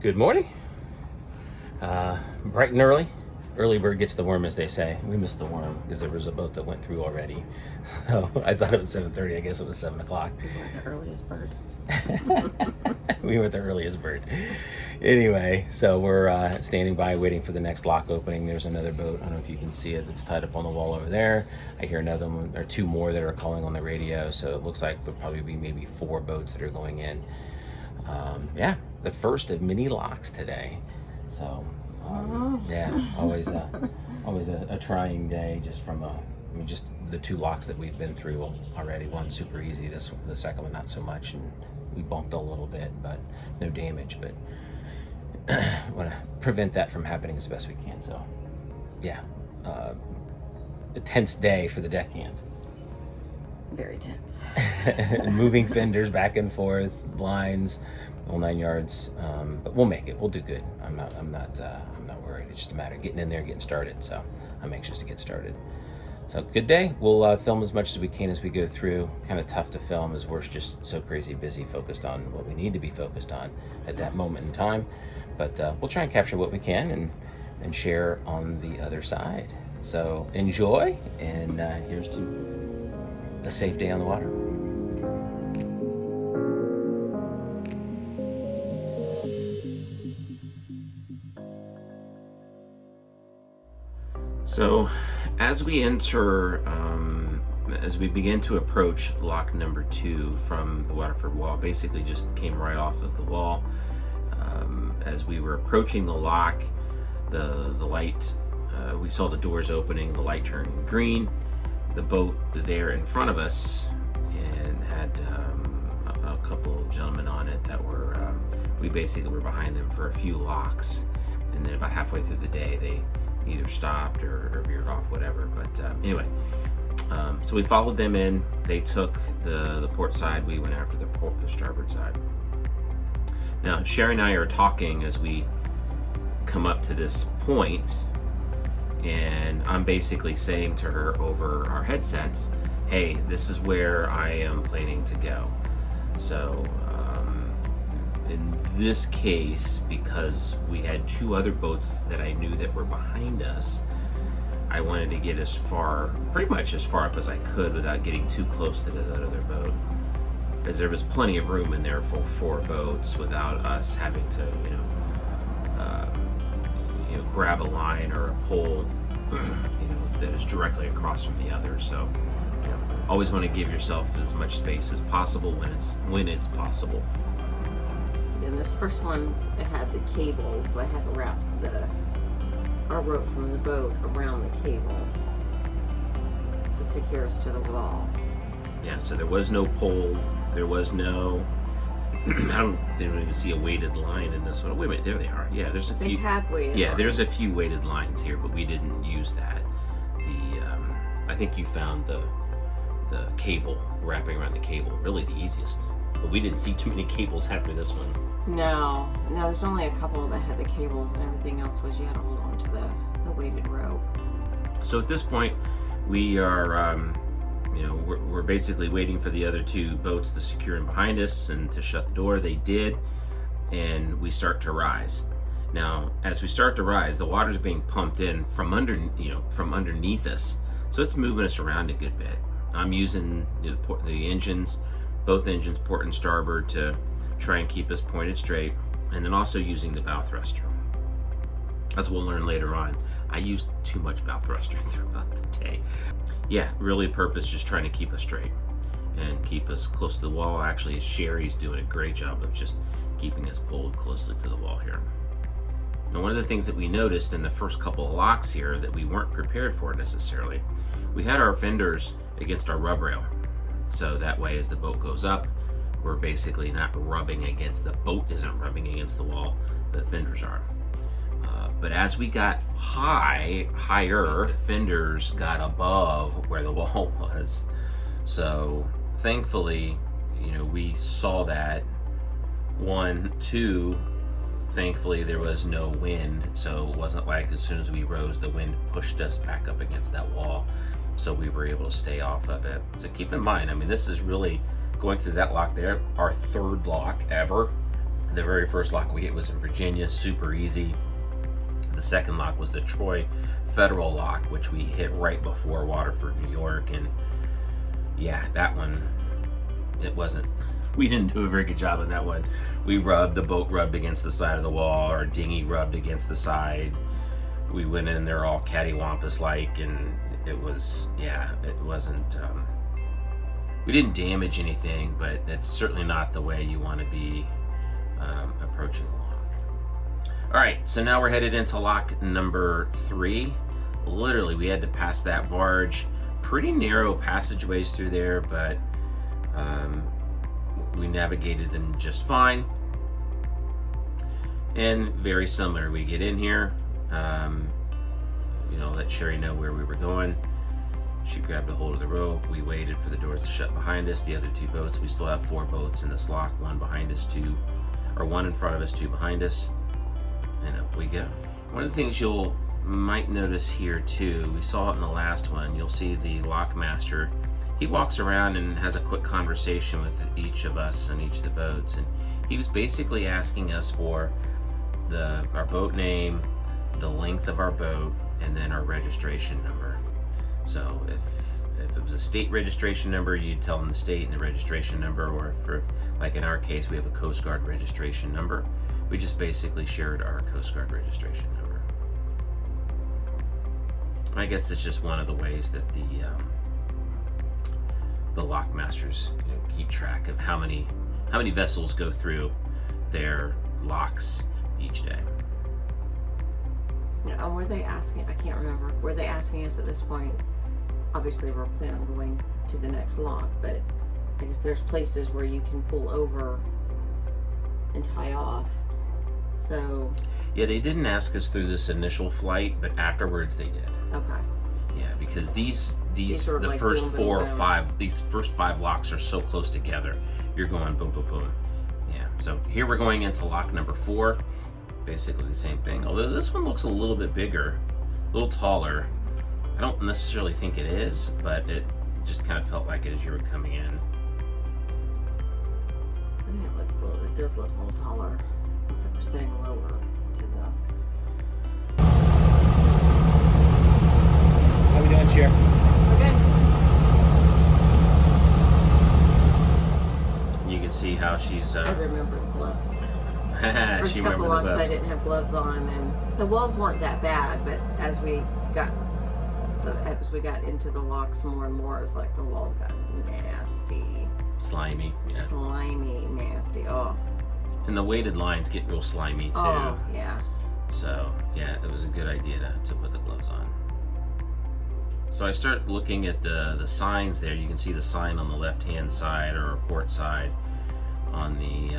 Good morning. Bright and early. Early bird gets the worm, as they say. We missed the worm because there was a boat that went through already. So I thought it was 7:30. I guess it was 7 o'clock. We were the earliest bird. We were the earliest bird. Anyway, so we're standing by waiting for the next lock opening. There's another boat. I don't know if you can see it. That's tied up on the wall over there. I hear another one or two more that are calling on the radio. So it looks like there'll probably be maybe 4 boats that are going in. Yeah, the first of many locks today. So yeah, always a trying day just from just the 2 locks that we've been through already. One super easy, the second one not so much, and we bumped a little bit, but no damage. But want to prevent that from happening as best we can. So yeah, a tense day for the deckhand. Very tense. Moving fenders back and forth, blinds, all 9 yards. But we'll make it. We'll do good. I'm not worried. It's just a matter of getting in there and getting started. So I'm anxious to get started. So good day. We'll film as much as we can as we go through. Kind of tough to film as we're just so crazy busy focused on what we need to be focused on at that moment in time. But we'll try and capture what we can and share on the other side. So enjoy, and here's to a safe day on the water. So as we begin to approach lock number 2 from the Waterford wall, basically just came right off of the wall. As we were approaching the lock, the light, we saw the doors opening, the light turned green. The boat there in front of us and had a couple of gentlemen on it that were, we basically were behind them for a few locks, and then about halfway through the day they either stopped or veered off, whatever. But anyway, so we followed them in. They took the port side, we went after the starboard side. Now Sherry and I are talking as we come up to this point, and I'm basically saying to her over our headsets, hey, this is where I am planning to go. So in this case, because we had 2 other boats that I knew that were behind us, I wanted to get pretty much as far up as I could without getting too close to that other boat, because there was plenty of room in there for 4 boats without us having to grab a line or a pole that is directly across from the other. So always want to give yourself as much space as possible when it's possible. And this first one, it had the cables, so I had to wrap our rope from the boat around the cable to secure us to the wall. Yeah, so there was no pole, there was no didn't even see a weighted line in this one. Wait a minute, there they are. Yeah, there's a few. They had weighted lines. There's a few weighted lines here, but we didn't use that. I think you found the cable, wrapping around the cable, really the easiest. But we didn't see too many cables after this one. No, there's only a couple that had the cables, and everything else was you had to hold on to the weighted rope. So at this point, we are, we're basically waiting for the other 2 boats to secure in behind us and to shut the door. They did, and we start to rise. Now, as we start to rise, the water's being pumped in from underneath us, so it's moving us around a good bit. I'm using the engines, both engines, port and starboard, to try and keep us pointed straight, and then also using the bow thruster. As we'll learn later on, I used too much bow thruster throughout the day. Yeah, really purpose just trying to keep us straight and keep us close to the wall. Actually, Sherry's doing a great job of just keeping us pulled closely to the wall here. Now, one of the things that we noticed in the first couple of locks here that we weren't prepared for necessarily, we had our fenders against our rub rail. So that way, as the boat goes up, we're basically not rubbing against, the boat isn't rubbing against the wall, the fenders are. But as we got higher, the fenders got above where the wall was. So thankfully, we saw that. 1, 2, thankfully there was no wind. So it wasn't like as soon as we rose, the wind pushed us back up against that wall. So we were able to stay off of it. So keep in mind, this is really going through that lock there, our 3rd lock ever. The very first lock we hit was in Virginia, super easy. The second lock was the Troy Federal lock, which we hit right before Waterford, New York. And yeah, that one, we didn't do a very good job on that one. The boat rubbed against the side of the wall, our dinghy rubbed against the side. We went in there all cattywampus-like, and it wasn't, we didn't damage anything, but that's certainly not the way you want to be approaching the lock. All right, so now we're headed into lock number 3. Literally, we had to pass that barge. Pretty narrow passageways through there, but we navigated them just fine. And very similar, we get in here, let Sherry know where we were going. She grabbed a hold of the rope. We waited for the doors to shut behind us. The other 2 boats, we still have 4 boats in this lock, 1 behind us, 1 in front of us, 2 behind us, and up we go. One of the things you might notice here too, we saw it in the last one, you'll see the lock master. He walks around and has a quick conversation with each of us on each of the boats, and he was basically asking us for our boat name, the length of our boat, and then our registration number. So if it was a state registration number, you'd tell them the state and the registration number, or if, like in our case, we have a Coast Guard registration number. We just basically shared our Coast Guard registration number. I guess it's just one of the ways that the lock masters keep track of how many vessels go through their locks each day. And were they asking, I can't remember, were they asking us at this point, obviously we're planning on going to the next lock, but I guess there's places where you can pull over and tie off. So yeah, they didn't ask us through this initial flight, but afterwards they did. Okay. Yeah, because these were the like first boom, boom, 4 or boom. 5, these first 5 locks are so close together. You're going boom, boom, boom. Yeah. So here we're going into lock number 4. Basically the same thing. Although this one looks a little bit bigger, a little taller. I don't necessarily think it is, but it just kind of felt like it as you were coming in. I mean, it does look a little taller. Looks like we're sitting lower to the. How we doing, Chair? Okay. You can see how she's. I remember the gloves. First She couple remembered the locks I gloves. didn't have gloves on, and the walls weren't that bad, but as we got into the locks more and more, it was like the walls got nasty, Slimy. Yeah. slimy, nasty. Oh, And the weighted lines get real slimy too. oh yeah. So yeah, it was a good idea to put the gloves on. So I start looking at the signs there. You can see the sign on the left-hand side or port side on the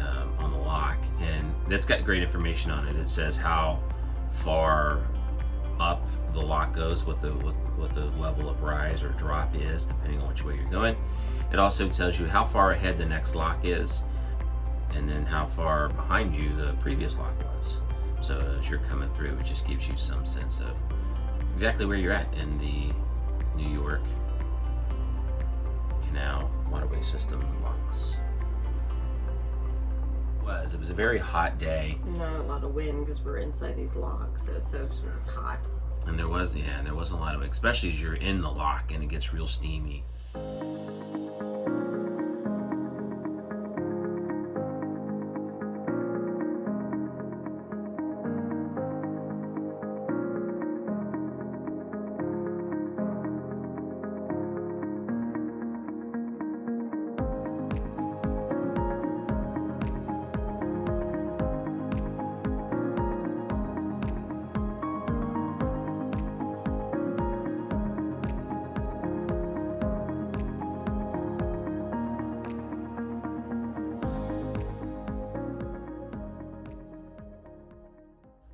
lock, and that's got great information on it. It says how far up the lock goes, what the level of rise or drop is, depending on which way you're going. It also tells you how far ahead the next lock is, and then how far behind you the previous lock was. So as you're coming through, it just gives you some sense of exactly where you're at in the New York Canal waterway system locks. It was a very hot day, Not a lot of wind because we're inside these locks, so it was hot. and there wasn't a lot of, especially as you're in the lock and it gets real steamy.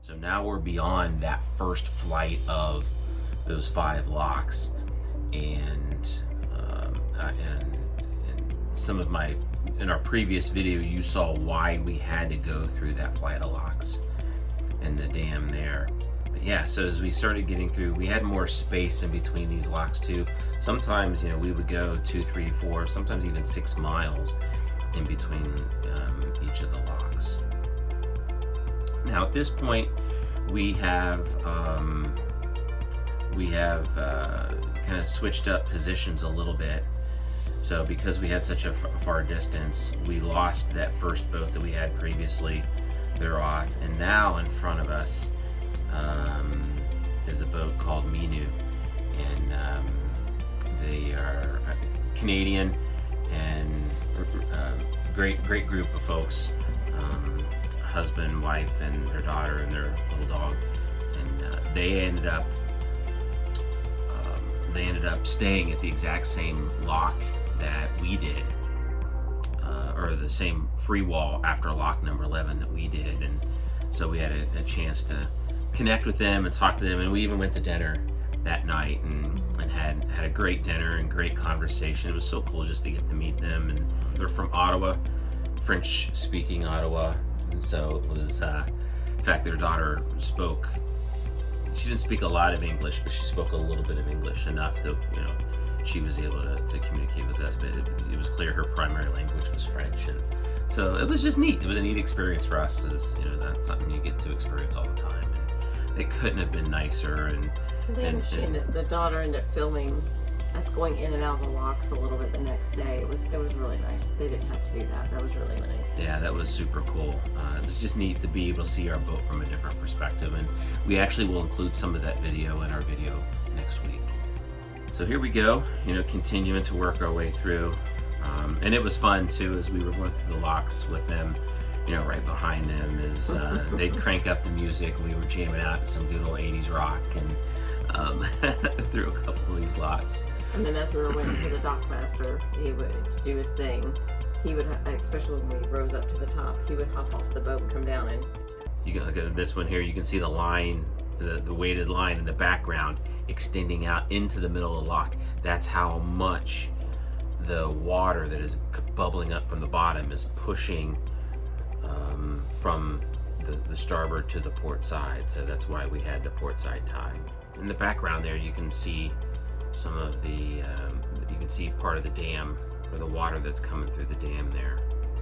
So now we're beyond that first flight of those 5 locks, and some of in our previous video you saw why we had to go through that flight of locks and the dam there. But yeah, so as we started getting through, we had more space in between these locks too. Sometimes we would go 2, 3, 4, sometimes even 6 miles in between each of the locks. Now at this point, we have kind of switched up positions a little bit. So because we had such a far distance, we lost that first boat that we had previously. They're off, and now in front of us is a boat called Minu, and they are Canadian and great group of folks, husband, wife, and their daughter and their little dog, and they ended up staying at the exact same lock that we did, or the same free wall after lock number 11 that we did, and so we had a chance to connect with them and talk to them, and we even went to dinner that night and had a great dinner and great conversation. It was so cool just to get to meet them, and they're from Ottawa, French speaking Ottawa, and so it was in fact their daughter she didn't speak a lot of English, but she spoke a little bit of English, enough to, she was able to communicate with us, but it was clear her primary language was French, and so it was just neat. It was a neat experience for us, as that's something you get to experience all the time, and it couldn't have been nicer. And then the daughter ended up filming us going in and out of the locks a little bit the next day. It was really nice. They didn't have to do that. That was really nice. Yeah, that was super cool. It was just neat to be able to see our boat from a different perspective, and we actually will include some of that video in our video next week. So here we go, continuing to work our way through, and it was fun too, as we were going through the locks with them, right behind them, as they'd crank up the music, and we were jamming out to some good old 80s rock, and through a couple of these locks. And then as we were waiting for the dockmaster, he would, to do his thing, he would, especially when we rose up to the top, he would hop off the boat and come down, and you can look at this one here. You can see the line, the weighted line in the background extending out into the middle of the lock. That's how much the water that is bubbling up from the bottom is pushing from the starboard to the port side. So that's why we had the port side tie. In the background there, you can see some of the you can see part of the dam, or the water that's coming through the dam there.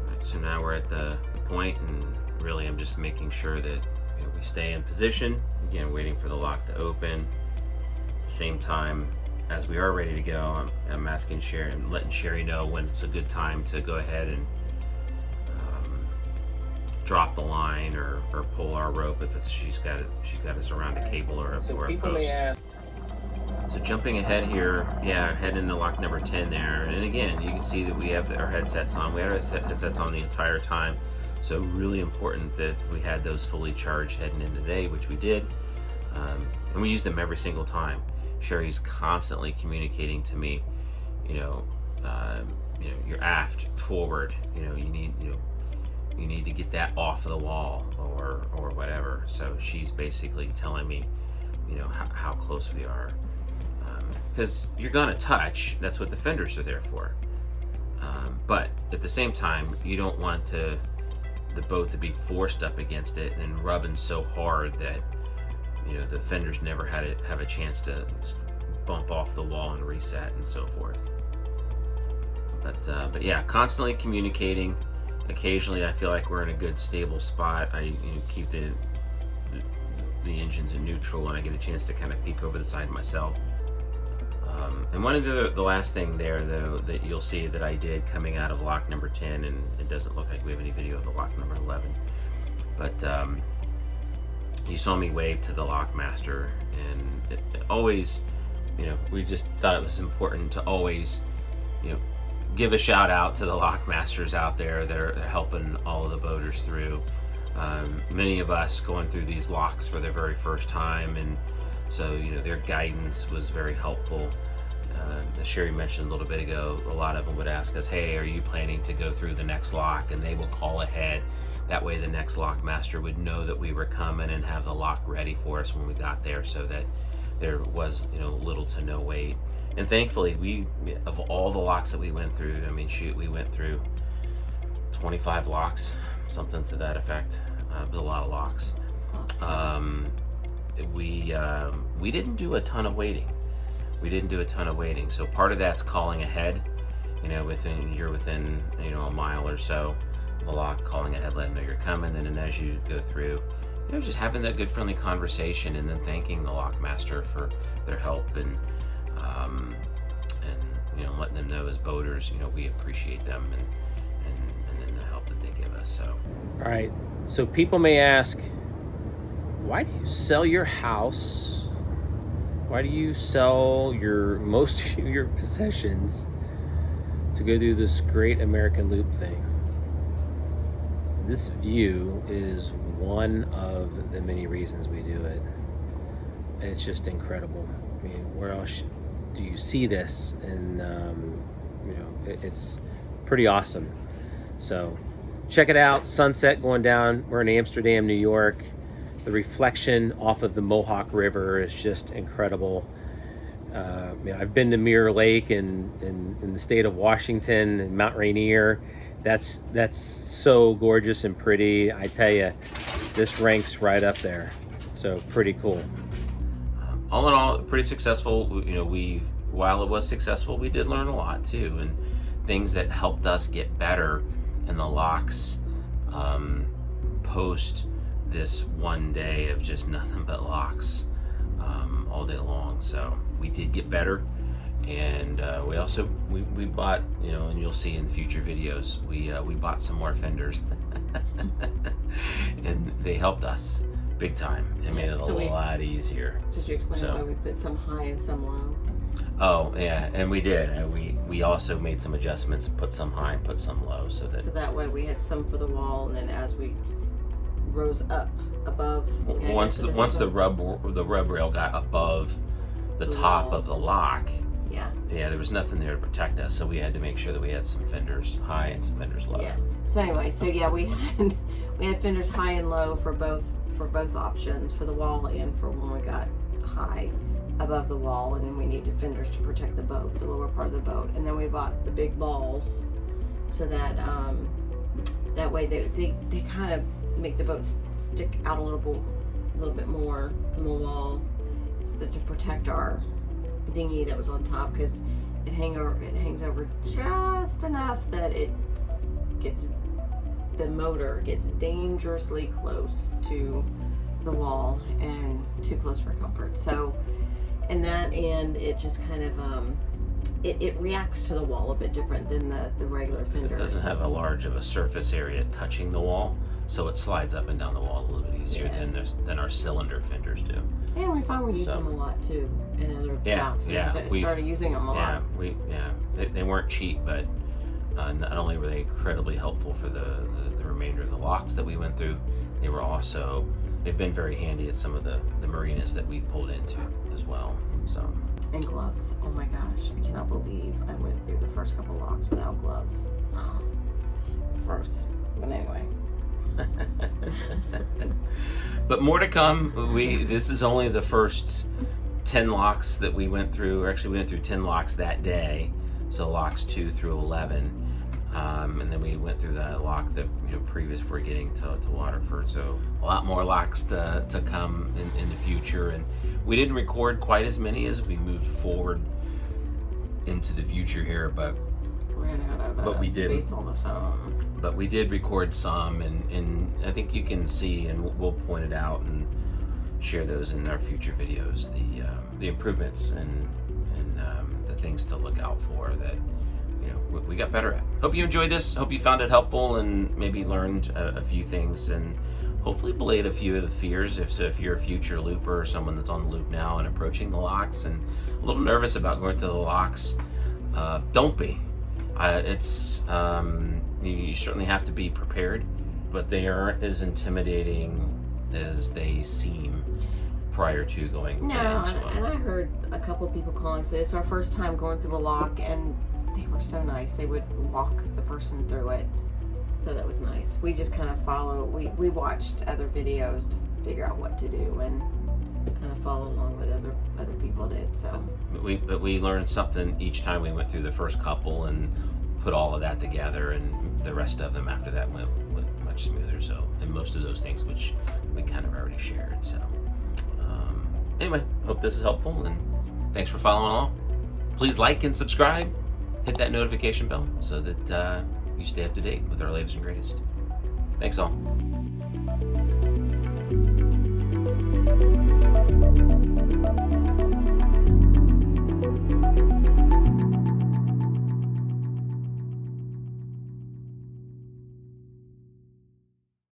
Right, so now we're at the point, and really I'm just making sure that we stay in position, again waiting for the lock to open. At the same time, as we are ready to go, I'm asking Sherry, I'm letting Sherry know when it's a good time to go ahead and drop the line or pull our rope if she's got us around a cable or a post. So jumping ahead here, heading into lock number 10 there, and again you can see that we have our headsets on. We had our headsets on the entire time, so really important that we had those fully charged heading in today, which we did, and we used them every single time. Sherry's constantly communicating to me, you're aft, forward, you need to get that off of the wall or whatever. So she's basically telling me, how close we are. Because you're gonna touch, that's what the fenders are there for. But at the same time, you don't want the boat to be forced up against it and rubbing so hard that the fenders never have a chance to bump off the wall and reset and so forth. But yeah, constantly communicating. Occasionally I feel like we're in a good stable spot. I keep the engines in neutral when I get a chance to kind of peek over the side myself. And one of the last thing there, though, that you'll see that I did coming out of lock number 10, and it doesn't look like we have any video of the lock number 11, but you saw me wave to the lock master, and it always, we just thought it was important to always, give a shout out to the lock masters out there that are helping all of the boaters through. Many of us going through these locks for the very first time, and so their guidance was very helpful. As Sherry mentioned a little bit ago, a lot of them would ask us, hey, are you planning to go through the next lock? And they will call ahead. That way the next lock master would know that we were coming and have the lock ready for us when we got there, so that there was little to no wait. And thankfully, of all the locks that we went through, we went through 25 locks, something to that effect. It was a lot of locks. We didn't do a ton of waiting. So part of that's calling ahead. You're within a mile or so of a lock, calling ahead, letting them know you're coming, and then as you go through, just having that good friendly conversation, and then thanking the lockmaster for their help, and letting them know as boaters, we appreciate them, and then the help that they give us. So, all right. So people may ask, why do you sell your house? Why do you sell most of your possessions to go do this great American Loop thing? This view is one of the many reasons we do it. And it's just incredible. I mean, where else do you see this? And it's pretty awesome. So check it out. Sunset going down. We're in Amsterdam, New York. The reflection off of the Mohawk River is just incredible. I've been to Mirror Lake in the state of Washington and Mount Rainier. That's so gorgeous and pretty. I tell you, this ranks right up there. So pretty cool. All in all, pretty successful. While it was successful, we did learn a lot too, and things that helped us get better in the locks post this one day of just nothing but locks all day long. So we did get better, and we also we bought, and you'll see in future videos, we bought some more fenders and they helped us big time. It made it a lot easier. Did you explain why we put some high and some low? Oh yeah, and we did. And we also made some adjustments, put some high and put some low, so that way we had some for the wall, and then as we rose up above, once the rub rail got above the top of the lock, there was nothing there to protect us, so we had to make sure that we had some fenders high and some fenders low. So anyway, we had fenders high and low for both options, for the wall and for when we got high above the wall, and then we needed fenders to protect the boat, the lower part of the boat. And then we bought the big balls so that that way they kind of make the boat stick out a little bit more from the wall, so that to protect our dinghy that was on top, because it hangs over just enough that the motor gets dangerously close to the wall and too close for comfort. So in that end, it just kind of it reacts to the wall a bit different than the regular fenders. It doesn't have a large of a surface area touching the wall, so it slides up and down the wall a little bit easier than our cylinder fenders do. And we find we use them a lot too in other docks. We started using them a lot. They weren't cheap, but not only were they incredibly helpful for the remainder of the locks that we went through, they've been very handy at some of the marinas that we've pulled into as well. So. And gloves. Oh my gosh, I cannot believe I went through the first couple locks without gloves. Gross. But anyway. But more to come. This is only the first 10 locks that we went through. Actually, we went through 10 locks that day, so locks 2 through 11, and then we went through that lock that previous for getting to Waterford. So a lot more locks to come in the future, and we didn't record quite as many as we moved forward into the future here, but ran out of space on the phone. But we did record some, and I think you can see, and we'll point it out and share those in our future videos, the improvements and the things to look out for that we got better at. Hope you enjoyed this. Hope you found it helpful and maybe learned a few things, and hopefully allayed a few of the fears if you're a future looper or someone that's on the loop now and approaching the locks and a little nervous about going to the locks. Don't be. You certainly have to be prepared, but they aren't as intimidating as they seem prior to going. No, and I heard a couple of people calling and say it's our first time going through a lock, and they were so nice. They would walk the person through it, so that was nice. We just kind of we watched other videos to figure out what to do and kind of followed along what other people did. So we learned something each time we went through the first couple and put all of that together, and the rest of them after that went much smoother. So, and most of those things which we kind of already shared. So anyway, hope this is helpful, and thanks for following along. Please like and subscribe, hit that notification bell so that you stay up to date with our latest and greatest. Thanks all.